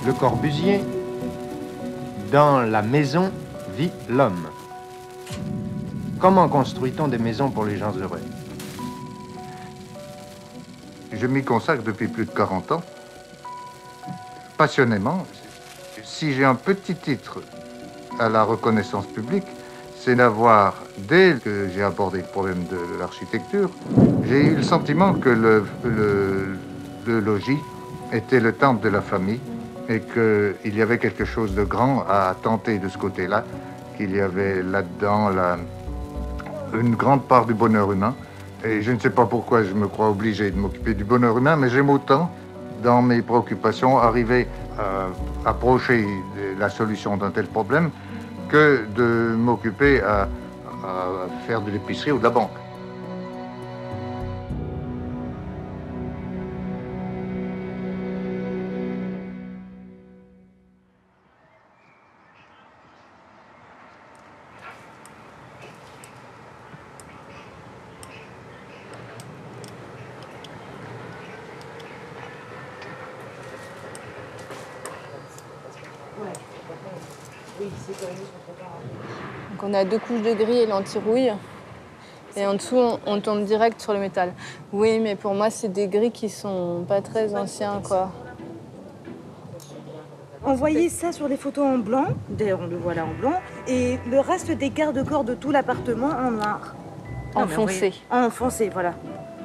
Le Corbusier, dans la maison vit l'homme. Comment construit-on des maisons pour les gens heureux? Je m'y consacre depuis plus de 40 ans, passionnément. Si j'ai un petit titre à la reconnaissance publique, c'est d'avoir, dès que j'ai abordé le problème de l'architecture, j'ai eu le sentiment que le logis était le temple de la famille et qu'il y avait quelque chose de grand à tenter de ce côté-là, qu'il y avait là-dedans une grande part du bonheur humain. Et je ne sais pas pourquoi je me crois obligé de m'occuper du bonheur humain, mais j'aime autant, dans mes préoccupations, arriver à approcher la solution d'un tel problème que de m'occuper à faire de l'épicerie ou de la banque. Donc on a 2 couches de gris et l'anti-rouille. Et en dessous, on tombe direct sur le métal. Oui, mais pour moi, c'est des gris qui sont pas très anciens, quoi. On voyait ça sur les photos en blanc, d'ailleurs on le voit là en blanc, et le reste des garde-corps de tout l'appartement en noir. En foncé. En foncé, voilà.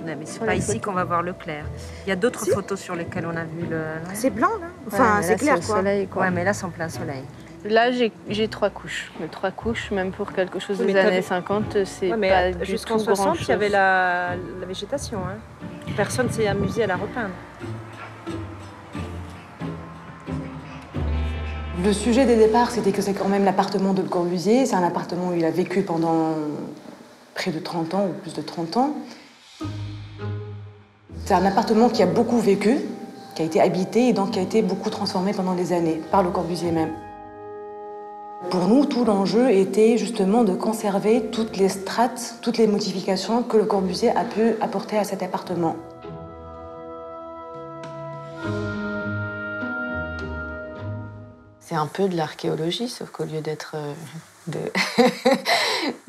Non, mais c'est pas ici qu'on va voir le clair. Il y a d'autres photos sur lesquelles on a vu le... C'est blanc, là. Enfin, ouais, c'est clair, c'est quoi. Soleil, quoi. Ouais, mais là, c'est en plein soleil. Là, j'ai 3 couches. Mais 3 couches, même pour quelque chose des années 50, c'est pas du tout jusqu'en 60, il y avait la végétation. Hein. Personne s'est amusé à la repeindre. Le sujet des départs, c'était que c'est quand même l'appartement de Le Corbusier. C'est un appartement où il a vécu pendant près de 30 ans ou plus de 30 ans. C'est un appartement qui a beaucoup vécu, qui a été habité et donc qui a été beaucoup transformé pendant des années, par Le Corbusier même. Pour nous, tout l'enjeu était justement de conserver toutes les strates, toutes les modifications que Le Corbusier a pu apporter à cet appartement. C'est un peu de l'archéologie, sauf qu'au lieu d'être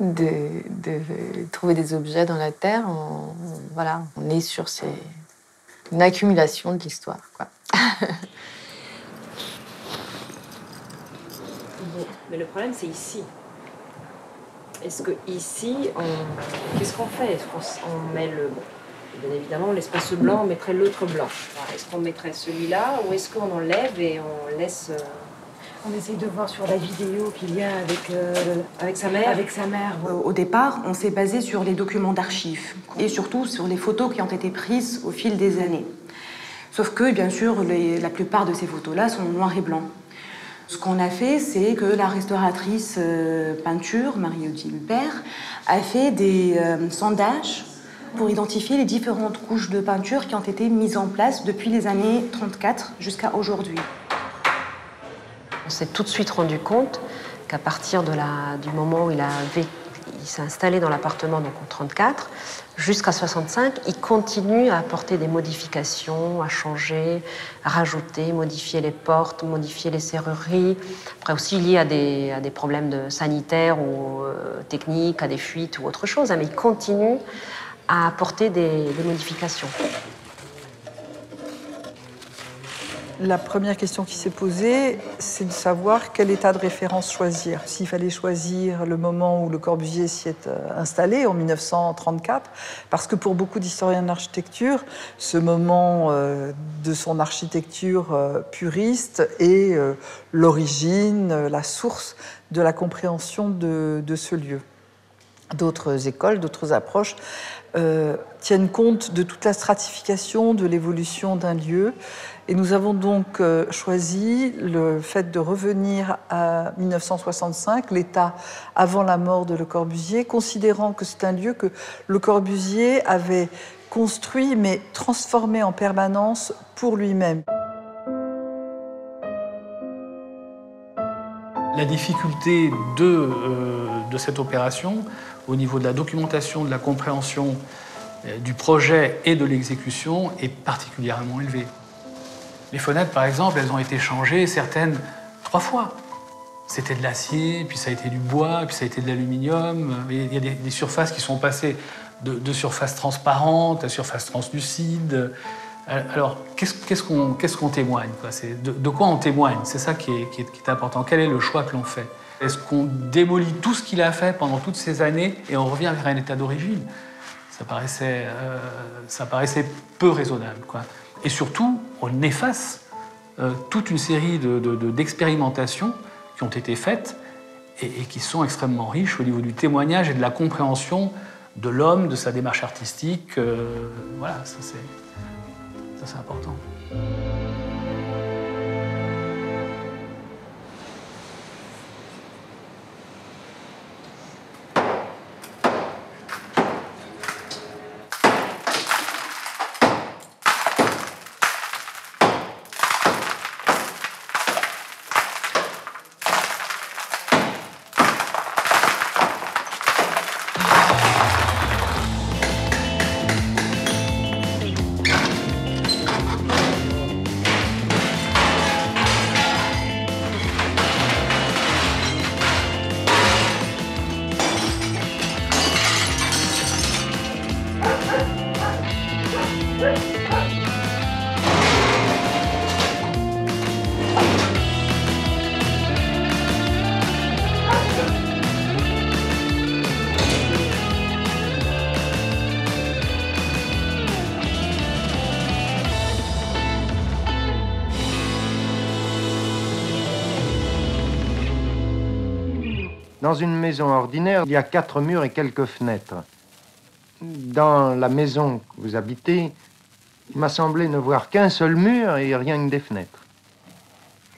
de trouver des objets dans la terre, on est sur une accumulation de l'histoire, quoi. Mais le problème, c'est ici. Est-ce que ici, qu'est-ce qu'on fait? Est-ce qu'on met bien évidemment, l'espace blanc, on mettrait l'autre blanc. Est-ce qu'on mettrait celui-là ou est-ce qu'on enlève et on laisse... On essaye de voir sur la vidéo qu'il y a avec sa mère. Avec sa mère. Au départ, on s'est basé sur les documents d'archives et surtout sur les photos qui ont été prises au fil des années. Sauf que, bien sûr, la plupart de ces photos-là sont noir et blanc. Ce qu'on a fait, c'est que la restauratrice peinture, Marie-Odile Père, a fait des sondages pour identifier les différentes couches de peinture qui ont été mises en place depuis les années 34 jusqu'à aujourd'hui. On s'est tout de suite rendu compte qu'à partir du moment où il s'est installé dans l'appartement, donc en 34, jusqu'à 65, il continue à apporter des modifications, à changer, à rajouter, modifier les portes, modifier les serrureries. Après aussi lié à des problèmes sanitaires ou techniques, à des fuites ou autre chose, mais il continue à apporter des modifications. La première question qui s'est posée, c'est de savoir quel état de référence choisir. S'il fallait choisir le moment où Le Corbusier s'y est installé, en 1934, parce que pour beaucoup d'historiens de l'architecture, ce moment de son architecture puriste est l'origine, la source de la compréhension de ce lieu. D'autres écoles, d'autres approches tiennent compte de toute la stratification, de l'évolution d'un lieu. Et nous avons donc choisi le fait de revenir à 1965, l'état avant la mort de Le Corbusier, considérant que c'est un lieu que Le Corbusier avait construit mais transformé en permanence pour lui-même. La difficulté de cette opération, au niveau de la documentation, de la compréhension du projet et de l'exécution, est particulièrement élevée. Les fenêtres, par exemple, elles ont été changées, certaines 3 fois. C'était de l'acier, puis ça a été du bois, puis ça a été de l'aluminium. Il y a des surfaces qui sont passées de surfaces transparentes à surfaces translucides. Alors, qu'est-ce qu'on témoigne, quoi? De quoi on témoigne? C'est ça qui est important. Quel est le choix que l'on fait? Est-ce qu'on démolit tout ce qu'il a fait pendant toutes ces années et on revient vers un état d'origine? Ça paraissait peu raisonnable, quoi. Et surtout, on efface toute une série d'expérimentations qui ont été faites et qui sont extrêmement riches au niveau du témoignage et de la compréhension de l'homme, de sa démarche artistique. Voilà, ça c'est important. Dans une maison ordinaire, il y a 4 murs et quelques fenêtres. Dans la maison que vous habitez, il m'a semblé ne voir qu'un seul mur et rien que des fenêtres.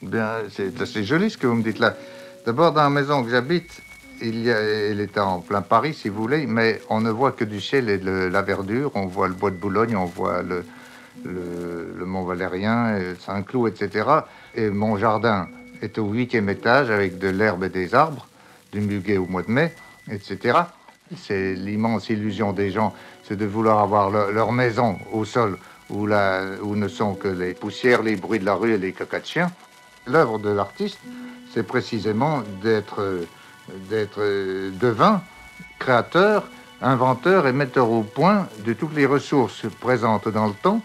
Bien, c'est assez joli ce que vous me dites là. D'abord, dans la maison que j'habite, elle est en plein Paris, si vous voulez, mais on ne voit que du ciel et de la verdure. On voit le bois de Boulogne, on voit le Mont Valérien, Saint-Cloud, etc. Et mon jardin est au 8e étage avec de l'herbe et des arbres, du muguet au mois de mai, etc. C'est l'immense illusion des gens, c'est de vouloir avoir leur maison au sol où ne sont que les poussières, les bruits de la rue et les cacas de chiens. L'œuvre de l'artiste, c'est précisément d'être devin, créateur, inventeur et metteur au point de toutes les ressources présentes dans le temps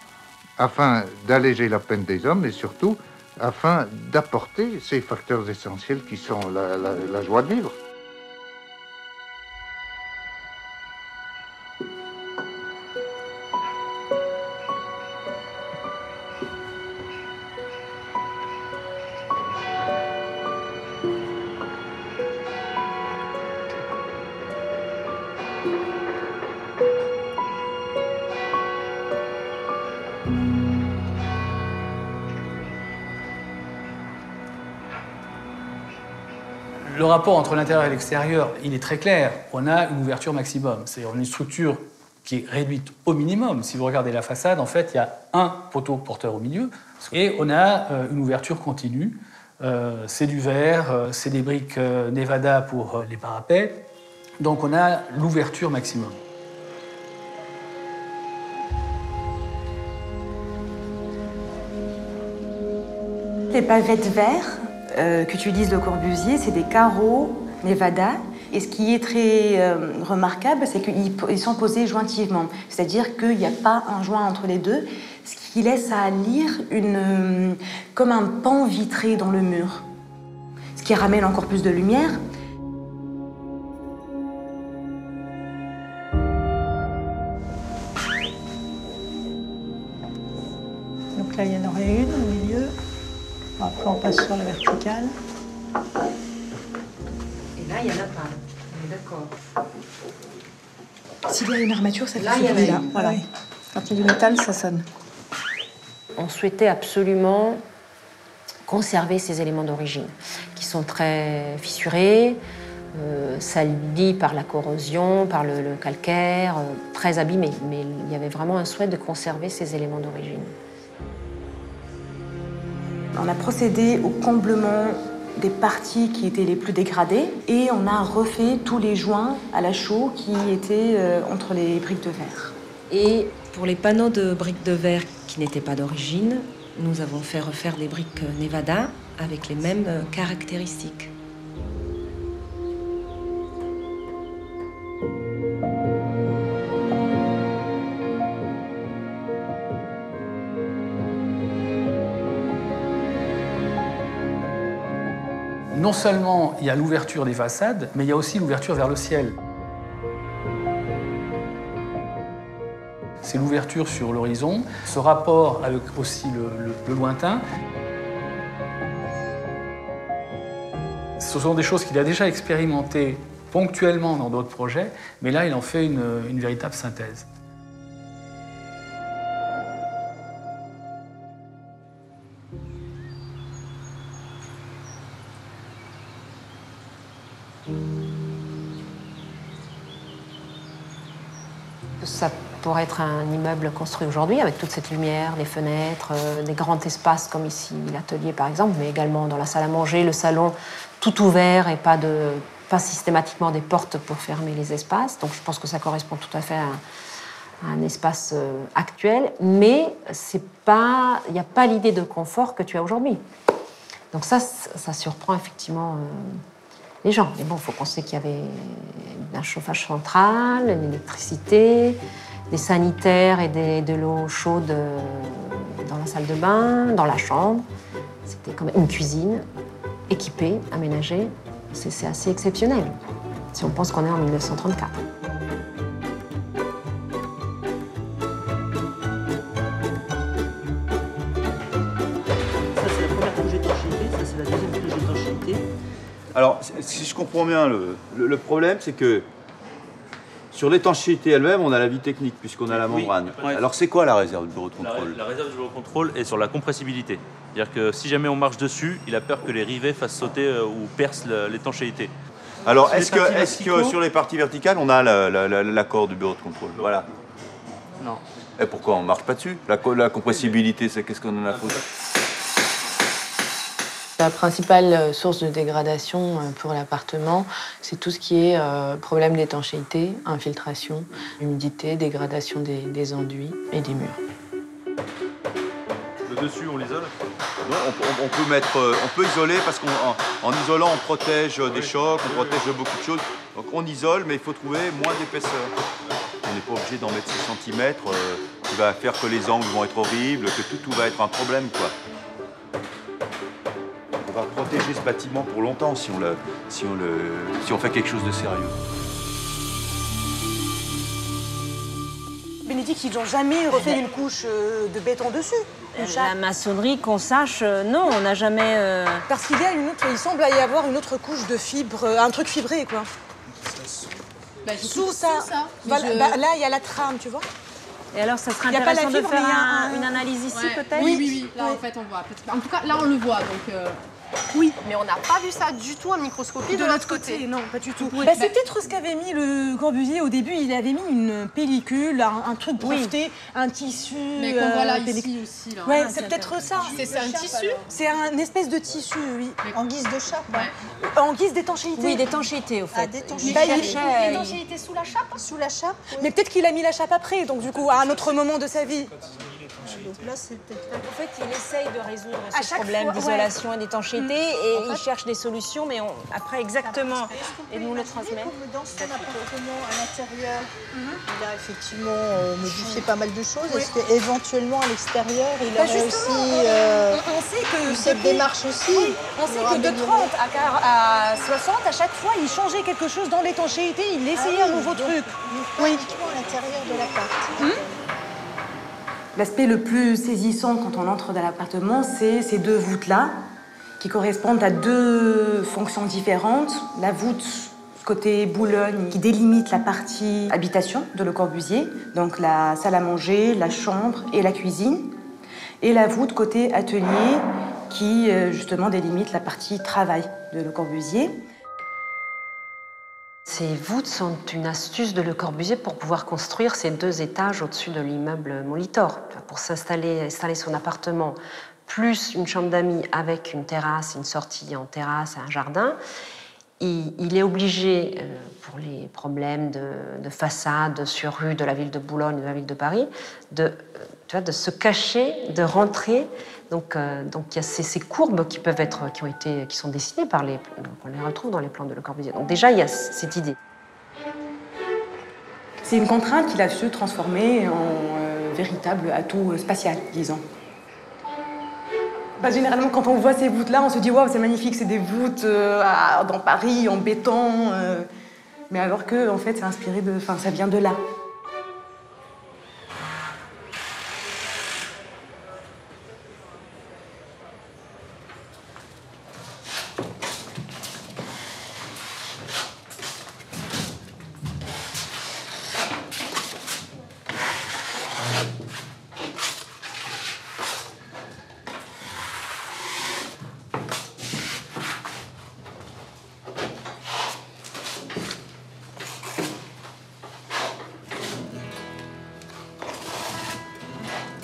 afin d'alléger la peine des hommes et surtout afin d'apporter ces facteurs essentiels qui sont la joie de vivre. Le rapport entre l'intérieur et l'extérieur, il est très clair. On a une ouverture maximum, c'est-à-dire une structure qui est réduite au minimum. Si vous regardez la façade, en fait, il y a un poteau porteur au milieu et on a une ouverture continue. C'est du verre, c'est des briques Nevada pour les parapets. Donc on a l'ouverture maximum. Les pavettes verts qu'utilise Le Corbusier, c'est des carreaux Nevada. Et ce qui est très remarquable, c'est qu'ils sont posés jointivement. C'est-à-dire qu'il n'y a pas un joint entre les deux, ce qui laisse à lire comme un pan vitré dans le mur. Ce qui ramène encore plus de lumière. Donc là, il y en aurait une au milieu. Après, on passe sur la verticale. Et là, il n'y en a pas. On est d'accord. S'il y a une armature, ça fait là, il y en a là. une. Voilà. Quand il y a du métal, ça sonne. On souhaitait absolument conserver ces éléments d'origine, qui sont très fissurés, salis par la corrosion, par le calcaire, très abîmés. Mais il y avait vraiment un souhait de conserver ces éléments d'origine. On a procédé au comblement des parties qui étaient les plus dégradées et on a refait tous les joints à la chaux qui étaient entre les briques de verre. Et pour les panneaux de briques de verre qui n'étaient pas d'origine, Nous avons fait refaire des briques Nevada avec les mêmes caractéristiques. Non seulement il y a l'ouverture des façades, mais il y a aussi l'ouverture vers le ciel. C'est l'ouverture sur l'horizon, ce rapport avec aussi le lointain. Ce sont des choses qu'il a déjà expérimentées ponctuellement dans d'autres projets, mais là, il en fait une véritable synthèse. Ça pourrait être un immeuble construit aujourd'hui avec toute cette lumière, les fenêtres, des grands espaces comme ici, l'atelier par exemple, mais également dans la salle à manger, le salon, tout ouvert et pas systématiquement des portes pour fermer les espaces. Donc je pense que ça correspond tout à fait à un espace actuel, mais il n'y a pas l'idée de confort que tu as aujourd'hui. Donc ça surprend effectivement les gens. Mais bon, il faut penser qu'il y avait un chauffage central, l'électricité, des sanitaires et de l'eau chaude dans la salle de bain, dans la chambre. C'était quand même une cuisine équipée, aménagée. C'est assez exceptionnel, si on pense qu'on est en 1934. Ça, c'est la première couche d'étanchéité, ça, c'est la deuxième couche d'étanchéité. Alors, si je comprends bien, le problème, c'est que sur l'étanchéité elle-même, on a la vie technique, puisqu'on a la membrane. Oui. Alors, c'est quoi la réserve du bureau de contrôle? La réserve du bureau de contrôle est sur la compressibilité. C'est-à-dire que si jamais on marche dessus, il a peur que les rivets fassent sauter ou percent l'étanchéité. Alors, est-ce que sur les parties verticales, on a l'accord du bureau de contrôle? Voilà. Non. Et pourquoi on ne marche pas dessus? La compressibilité, c'est qu'est-ce qu'on en a foutu? La principale source de dégradation pour l'appartement, c'est tout ce qui est problème d'étanchéité, infiltration, humidité, dégradation des enduits et des murs. Le dessus, on l'isole? Non, on peut isoler parce qu'en isolant, on protège des chocs, on protège de beaucoup de choses. Donc on isole, mais il faut trouver moins d'épaisseur. On n'est pas obligé d'en mettre 6 cm, qui va faire que les angles vont être horribles, que tout va être un problème, quoi. On va protéger ce bâtiment pour longtemps si on fait quelque chose de sérieux. Bénédicte, ils n'ont jamais refait une couche de béton dessus. La maçonnerie, qu'on sache, non, on n'a jamais... Parce qu'il y a une autre, il semble y avoir une autre couche de fibre, un truc fibré, quoi. Bah, Sous ça. Voilà, là, il y a la trame, tu vois. Et alors, ça serait Il y a pas la intéressant de fibre, faire mais une analyse ici, peut-être? Oui. Là, en fait, on voit. En tout cas, là, on le voit, donc... Oui. Mais on n'a pas vu ça du tout en microscopie de l'autre côté. Non, pas du tout. Bah, c'est peut-être ce qu'avait mis le Corbusier au début. Il avait mis une pellicule, un truc breveté, un tissu. Mais qu'on voit là, ici aussi. Là. Ouais, c'est peut-être ça. C'est un tissu? C'est une espèce de tissu, oui. En guise de chape. En guise d'étanchéité. Oui, d'étanchéité, au fait. D'étanchéité sous la chape? Sous la chape. Mais peut-être qu'il a mis la chape après, donc du coup, à un autre moment de sa vie. Donc là, c'est peut-être... En fait, il essaye de résoudre ce problème d'isolation et d'étanchéité et il cherche des solutions, mais après, exactement, et nous le transmet. Dans son appartement à l'intérieur, il a effectivement modifié pas mal de choses. Est-ce qu'éventuellement, à l'extérieur, il aurait aussi cette démarche aussi? On sait que de 30 à 60, à chaque fois, il changeait quelque chose dans l'étanchéité, il essayait un nouveau truc. Oui, uniquement à l'intérieur de l'appart. L'aspect le plus saisissant quand on entre dans l'appartement, c'est ces deux voûtes-là, qui correspondent à deux fonctions différentes. La voûte côté Boulogne, qui délimite la partie habitation de Le Corbusier, donc la salle à manger, la chambre et la cuisine. Et la voûte côté atelier, qui justement délimite la partie travail de Le Corbusier. Ces voûtes sont une astuce de Le Corbusier pour pouvoir construire ces 2 étages au-dessus de l'immeuble Molitor. Pour installer son appartement, plus une chambre d'amis avec une terrasse, une sortie en terrasse, un jardin, il est obligé, pour les problèmes de façade sur rue de la ville de Boulogne, de la ville de Paris, de se cacher, de rentrer. Donc il y a ces courbes qui sont dessinées par on les retrouve dans les plans de Le Corbusier. Donc déjà, il y a cette idée. C'est une contrainte qu'il a su transformer en véritable atout spatial, disons. Généralement, quand on voit ces voûtes-là, on se dit « Waouh, c'est magnifique, c'est des voûtes dans Paris, en béton. Mais alors que, en fait, c'est inspiré de... Enfin, ça vient de là.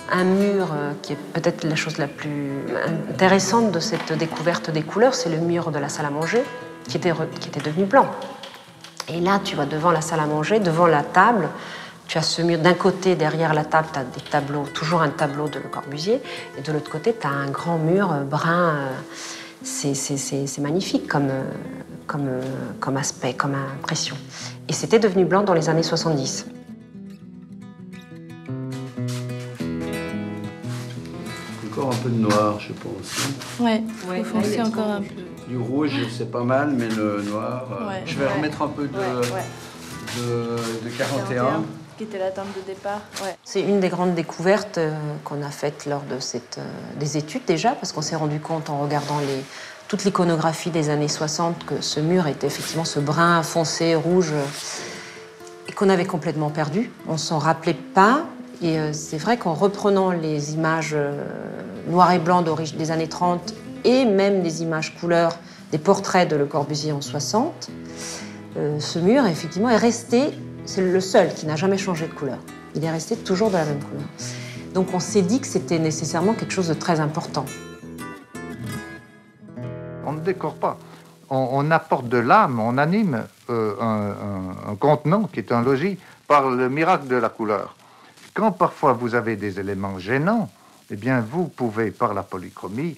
Un mur qui est peut-être la chose la plus intéressante de cette découverte des couleurs, c'est le mur de la salle à manger qui était devenu blanc. Et là, tu vois, devant la salle à manger, devant la table, tu as ce mur. D'un côté, derrière la table, tu as des tableaux, toujours un tableau de Le Corbusier, et de l'autre côté, tu as un grand mur brun. C'est magnifique comme aspect, comme impression. Et c'était devenu blanc dans les années 70. Encore un peu de noir, je pense. Ouais, faut foncer encore un peu. Du rouge, c'est pas mal, mais le noir... Je vais remettre un peu de 41. Qui était la teinte de départ. C'est une des grandes découvertes qu'on a faites lors de des études déjà, parce qu'on s'est rendu compte en regardant toute l'iconographie des années 60 que ce mur était effectivement ce brun foncé, rouge, et qu'on avait complètement perdu. On ne s'en rappelait pas. Et c'est vrai qu'en reprenant les images noir et blanc des années 30 et même des images couleurs, des portraits de Le Corbusier en 60, ce mur, effectivement, est resté, c'est le seul qui n'a jamais changé de couleur. Il est resté toujours de la même couleur. Donc on s'est dit que c'était nécessairement quelque chose de très important. On ne décore pas. On apporte de l'âme, on anime un contenant qui est un logis par le miracle de la couleur. Quand parfois vous avez des éléments gênants, eh bien vous pouvez, par la polychromie,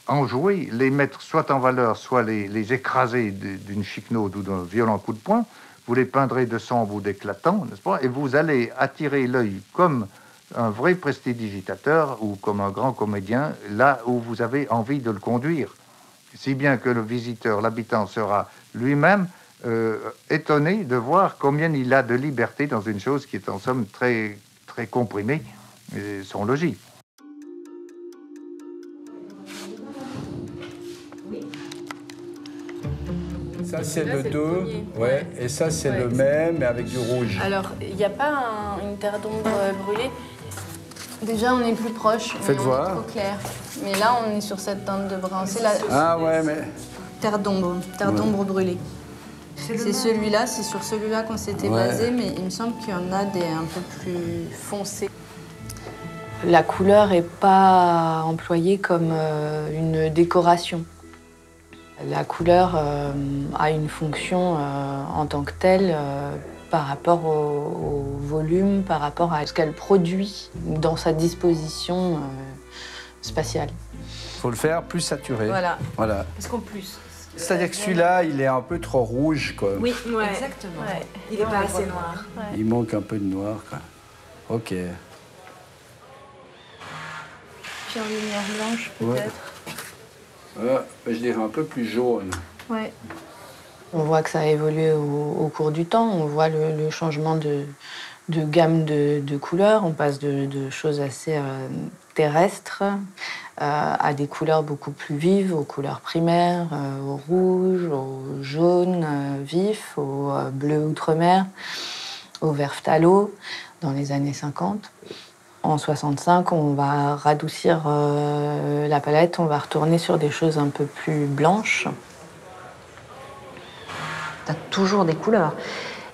en jouer, les mettre soit en valeur, soit les écraser d'une chiquenaude ou d'un violent coup de poing. Vous les peindrez de sombre ou d'éclatant, n'est-ce pas? Et vous allez attirer l'œil comme un vrai prestidigitateur ou comme un grand comédien, là où vous avez envie de le conduire. Si bien que le visiteur, l'habitant, sera lui-même étonné de voir combien il a de liberté dans une chose qui est en somme très comprimée, son logis. Ça, c'est le 2, ouais. Et ça, c'est le même, mais avec du rouge. Alors, il n'y a pas une terre d'ombre brûlée. Déjà, on est plus proche, mais on est trop clair. Mais là, on est sur cette teinte de brun. C'est la terre d'ombre brûlée. C'est celui-là, c'est sur celui-là qu'on s'était basé, mais il me semble qu'il y en a des un peu plus foncés. La couleur n'est pas employée comme une décoration. La couleur a une fonction en tant que telle par rapport au volume, par rapport à ce qu'elle produit dans sa disposition spatiale. Il faut le faire plus saturé. Voilà. Parce qu'en plus... C'est-à-dire que celui-là, il est un peu trop rouge, quoi. Oui, exactement. Ouais. Il n'est pas assez noir. Il manque un peu de noir, quoi. Ok. Puis en lumière blanche, peut-être. Je dirais un peu plus jaune. Ouais. On voit que ça a évolué au cours du temps. On voit le changement de gamme de couleurs. On passe de choses assez terrestres à des couleurs beaucoup plus vives, aux couleurs primaires, au rouge, au jaune vif, au bleu outre-mer, au vert phthalo dans les années 50. En 65, on va radoucir la palette, on va retourner sur des choses un peu plus blanches. Tu as toujours des couleurs.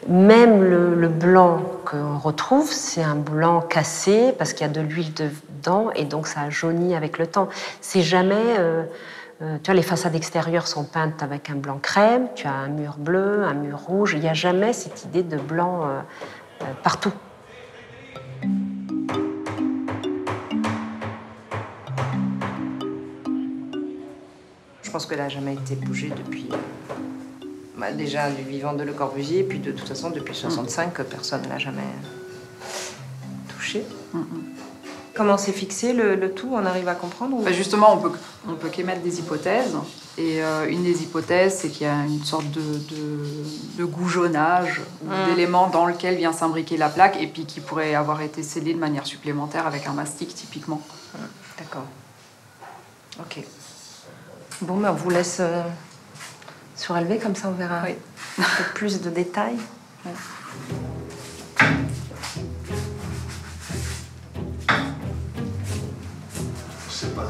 Même le blanc qu'on retrouve, c'est un blanc cassé parce qu'il y a de l'huile dedans et donc ça jaunit avec le temps. C'est jamais Tu vois, les façades extérieures sont peintes avec un blanc crème, tu as un mur bleu, un mur rouge. Il n'y a jamais cette idée de blanc partout. Je pense qu'elle n'a jamais été bougée depuis... déjà du vivant de Le Corbusier, puis de toute façon, depuis 65, personne ne l'a jamais touché. Comment c'est fixé le tout? On arrive à comprendre ou... Justement, on peut qu'émettre des hypothèses. Et une des hypothèses, c'est qu'il y a une sorte de gougeonnage, d'éléments dans lequel vient s'imbriquer la plaque, et puis qui pourrait avoir été scellé de manière supplémentaire avec un mastic, typiquement. D'accord. Ok. Bon, mais on vous laisse surélever, comme ça on verra un peu plus de détails. Oui. Je sais pas.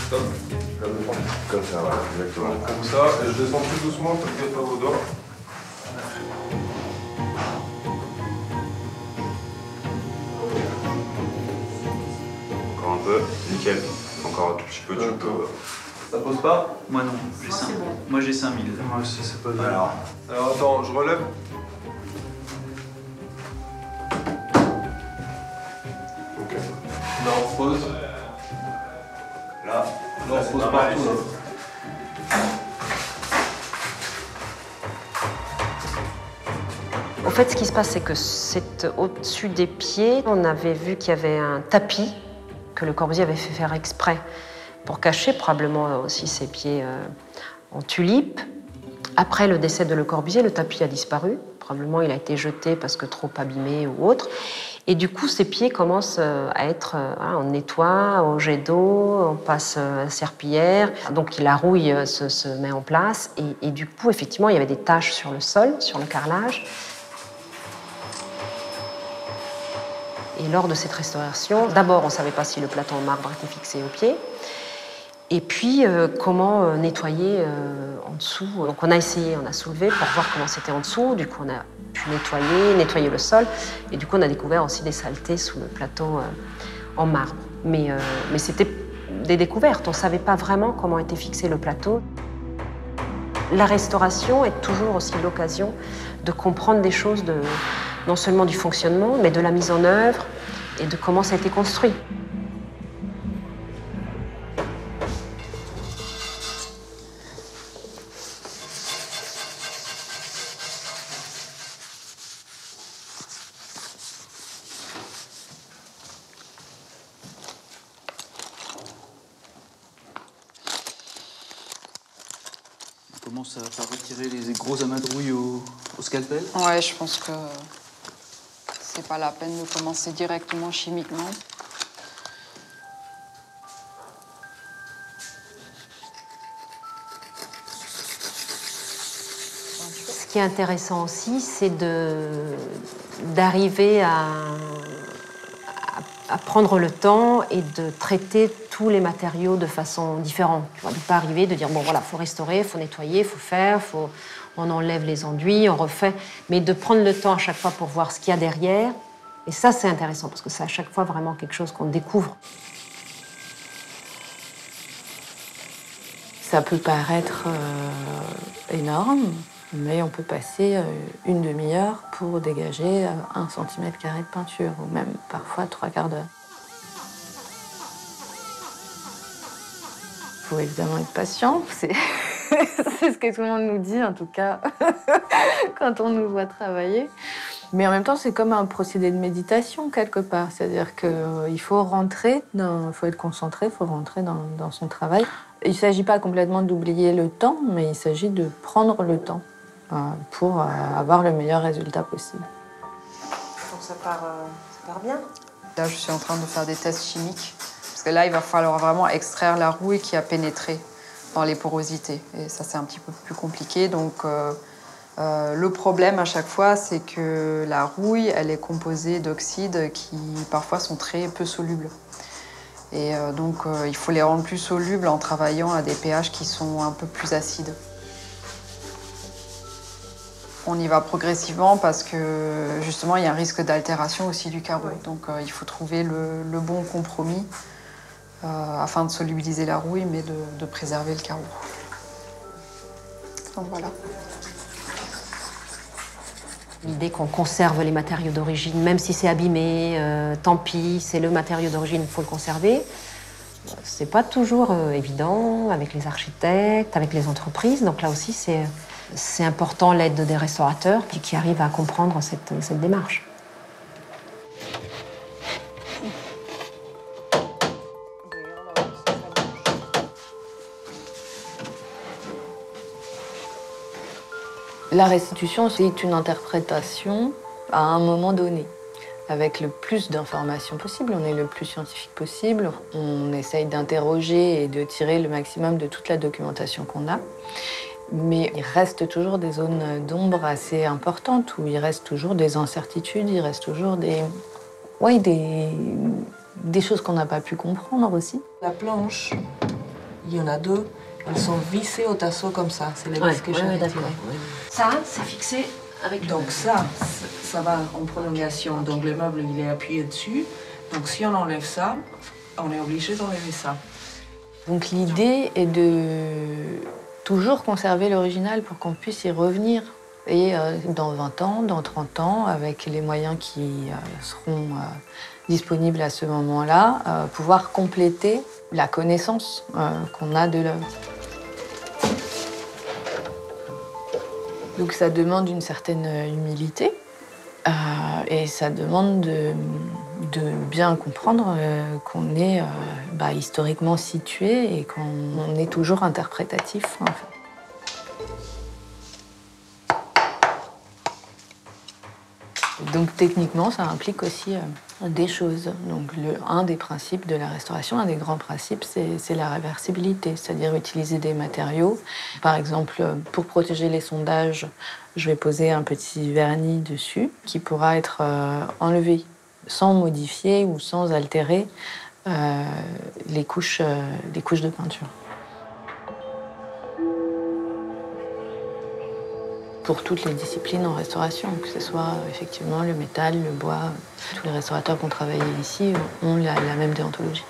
Stop. Comme ça, voilà, exactement. Comme ça, et je descends plus doucement parce qu'il n'y a pas vos doigts. Encore un peu, nickel. Encore un tout petit peu, tu peux. Ça pose pas? Moi non, j'ai 5. Moi j'ai 5000. Moi aussi, c'est pas bien. Alors attends, je relève. Ok. Là, on repose. Là, on repose partout. En fait, ce qui se passe, c'est que c'est au-dessus des pieds. On avait vu qu'il y avait un tapis que Le Corbusier avait fait faire exprès pour cacher probablement aussi ses pieds en tulipe. Après le décès de Le Corbusier, le tapis a disparu. Probablement, il a été jeté parce que trop abîmé ou autre. Et du coup, ses pieds commencent à être... on nettoie au jet d'eau, on passe à la serpillière. Donc la rouille se met en place. Et du coup, effectivement, il y avait des taches sur le sol, sur le carrelage. Et lors de cette restauration, d'abord, on ne savait pas si le plateau en marbre était fixé au pied. Et puis, comment nettoyer en dessous. Donc on a essayé, on a soulevé pour voir comment c'était en dessous. Du coup, on a pu nettoyer le sol. Et du coup, on a découvert aussi des saletés sous le plateau en marbre. Mais c'était des découvertes. On ne savait pas vraiment comment était fixé le plateau. La restauration est toujours aussi l'occasion de comprendre des choses, non seulement du fonctionnement, mais de la mise en œuvre et de comment ça a été construit. On commence par retirer les gros amadouilles au scalpel. Ouais, je pense que c'est pas la peine de commencer directement chimiquement. Ce qui est intéressant aussi, c'est d'arriver à prendre le temps et de traiter tous les matériaux de façon différente. Tu vois, de ne pas arriver, de dire, bon voilà, il faut restaurer, il faut nettoyer, il faut faire, on enlève les enduits, on refait, mais de prendre le temps à chaque fois pour voir ce qu'il y a derrière. Et ça, c'est intéressant, parce que c'est à chaque fois vraiment quelque chose qu'on découvre. Ça peut paraître énorme, mais on peut passer une demi-heure pour dégager 1 cm² de peinture, ou même parfois 3/4 d'heure. Il faut évidemment être patient, c'est ce que tout le monde nous dit, en tout cas, quand on nous voit travailler. Mais en même temps, c'est comme un procédé de méditation, quelque part. C'est-à-dire qu'il faut rentrer, il faut être concentré, il faut rentrer dans son travail. Il ne s'agit pas complètement d'oublier le temps, mais il s'agit de prendre le temps pour avoir le meilleur résultat possible. Donc ça part bien. Là, je suis en train de faire des tests chimiques. Parce que là, il va falloir vraiment extraire la rouille qui a pénétré dans les porosités. Et ça, c'est un petit peu plus compliqué. Donc, le problème à chaque fois, c'est que la rouille, elle est composée d'oxydes qui, parfois, sont très peu solubles. Et donc, il faut les rendre plus solubles en travaillant à des pH qui sont un peu plus acides. On y va progressivement parce que justement il y a un risque d'altération aussi du carreau. Donc il faut trouver le bon compromis afin de solubiliser la rouille mais de préserver le carreau. Donc voilà. L'idée qu'on conserve les matériaux d'origine, même si c'est abîmé, tant pis, c'est le matériau d'origine, il faut le conserver. C'est pas toujours évident avec les architectes, avec les entreprises. Donc là aussi, c'est important l'aide des restaurateurs qui arrivent à comprendre cette démarche. La restitution, c'est une interprétation à un moment donné, avec le plus d'informations possible. On est le plus scientifique possible. On essaye d'interroger et de tirer le maximum de toute la documentation qu'on a. Mais il reste toujours des zones d'ombre assez importantes, où il reste toujours des incertitudes, il reste toujours des choses qu'on n'a pas pu comprendre aussi. La planche, il y en a deux. Elles sont vissées au tasseau comme ça. C'est les vis que j'avais tirées. Ça, c'est fixé avec le... Donc ça va en prolongation. Donc le meuble, il est appuyé dessus. Donc si on enlève ça, on est obligé d'enlever ça. Donc l'idée est de toujours conserver l'original pour qu'on puisse y revenir. Et dans 20 ans, dans 30 ans, avec les moyens qui seront disponibles à ce moment-là, pouvoir compléter la connaissance qu'on a de l'œuvre. Donc ça demande une certaine humilité et ça demande de bien comprendre qu'on est historiquement situé et qu'on est toujours interprétatif. En fait. Donc techniquement, ça implique aussi des choses. Donc un des principes de la restauration, un des grands principes, c'est la réversibilité, c'est-à-dire utiliser des matériaux. Par exemple, pour protéger les sondages, je vais poser un petit vernis dessus qui pourra être enlevé sans modifier ou sans altérer les couches de peinture. Pour toutes les disciplines en restauration, que ce soit effectivement le métal, le bois. Tous les restaurateurs qui ont travaillé ici ont la même déontologie.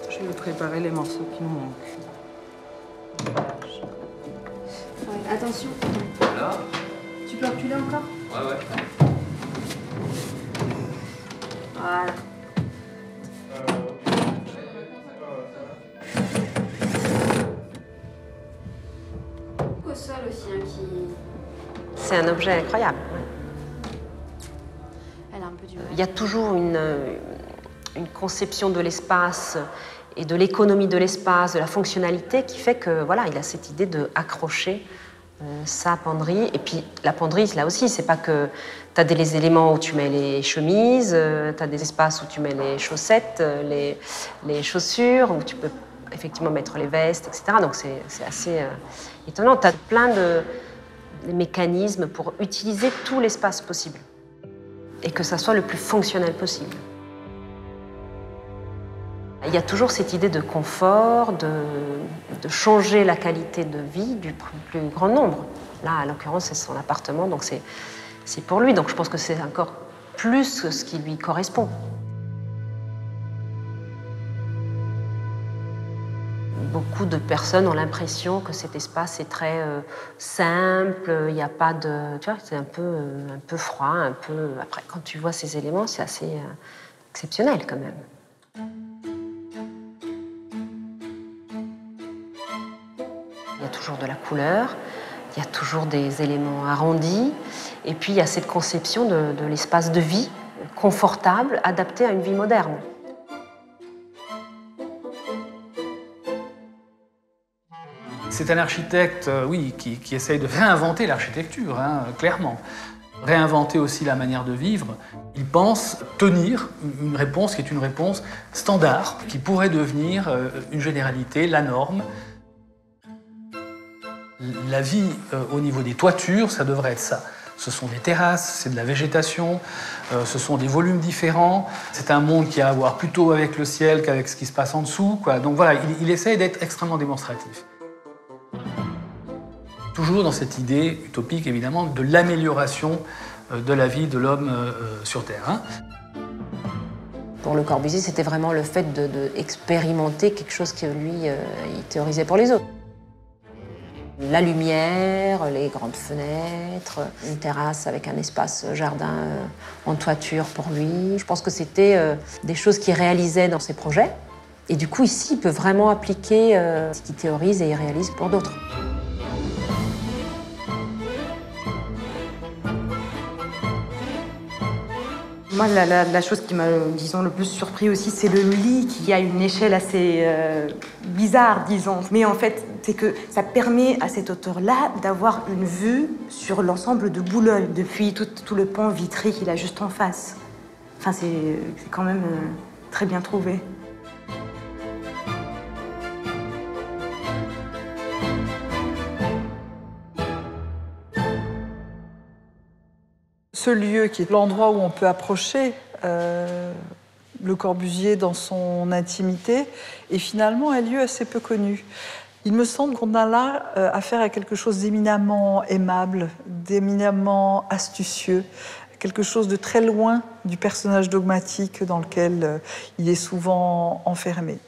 Je vais préparer les morceaux qui nous manquent. Ouais, attention. Voilà. Tu peux reculer encore? Ouais. Voilà. Au sol aussi, hein, qui... C'est un objet incroyable. Elle a un peu du... Il y a toujours une conception de l'espace et de l'économie de l'espace, de la fonctionnalité qui fait que voilà, il a cette idée de accrocher sa penderie. Et puis la penderie, là aussi, c'est pas que tu as des éléments où tu mets les chemises, tu as des espaces où tu mets les chaussettes, les chaussures, où tu peux effectivement mettre les vestes, etc. Donc c'est assez étonnant. Tu as plein de mécanismes pour utiliser tout l'espace possible et que ça soit le plus fonctionnel possible. Il y a toujours cette idée de confort, de changer la qualité de vie du plus grand nombre. Là, à l'occurrence, c'est son appartement, donc c'est pour lui. Donc je pense que c'est encore plus que ce qui lui correspond. Beaucoup de personnes ont l'impression que cet espace est très simple, il n'y a pas de... Tu vois, c'est un peu froid, un peu... Après, quand tu vois ces éléments, c'est assez exceptionnel quand même. Il y a toujours de la couleur, il y a toujours des éléments arrondis, et puis il y a cette conception de l'espace de vie confortable, adapté à une vie moderne. C'est un architecte, oui, qui essaye de réinventer l'architecture, hein, clairement. Réinventer aussi la manière de vivre. Il pense tenir une réponse qui est une réponse standard, qui pourrait devenir une généralité, la norme. La vie au niveau des toitures, ça devrait être ça. Ce sont des terrasses, c'est de la végétation, ce sont des volumes différents. C'est un monde qui a à voir plutôt avec le ciel qu'avec ce qui se passe en dessous, quoi. Donc voilà, il essaye d'être extrêmement démonstratif. Toujours dans cette idée utopique, évidemment, de l'amélioration de la vie de l'homme sur Terre. Hein. Pour Le Corbusier, c'était vraiment le fait d'expérimenter quelque chose que lui, il théorisait pour les autres. La lumière, les grandes fenêtres, une terrasse avec un espace jardin en toiture pour lui. Je pense que c'était des choses qu'il réalisait dans ses projets. Et du coup, ici, il peut vraiment appliquer ce qu'il théorise et il réalise pour d'autres. Moi, la chose qui m'a, disons, le plus surpris aussi, c'est le lit qui a une échelle assez bizarre, disons. Mais en fait, c'est que ça permet à cet auteur-là d'avoir une vue sur l'ensemble de Boulogne, depuis tout le pont vitré qu'il a juste en face. Enfin, c'est quand même très bien trouvé. Ce lieu qui est l'endroit où on peut approcher Le Corbusier dans son intimité est finalement un lieu assez peu connu. Il me semble qu'on a là affaire à quelque chose d'éminemment aimable, d'éminemment astucieux, quelque chose de très loin du personnage dogmatique dans lequel il est souvent enfermé.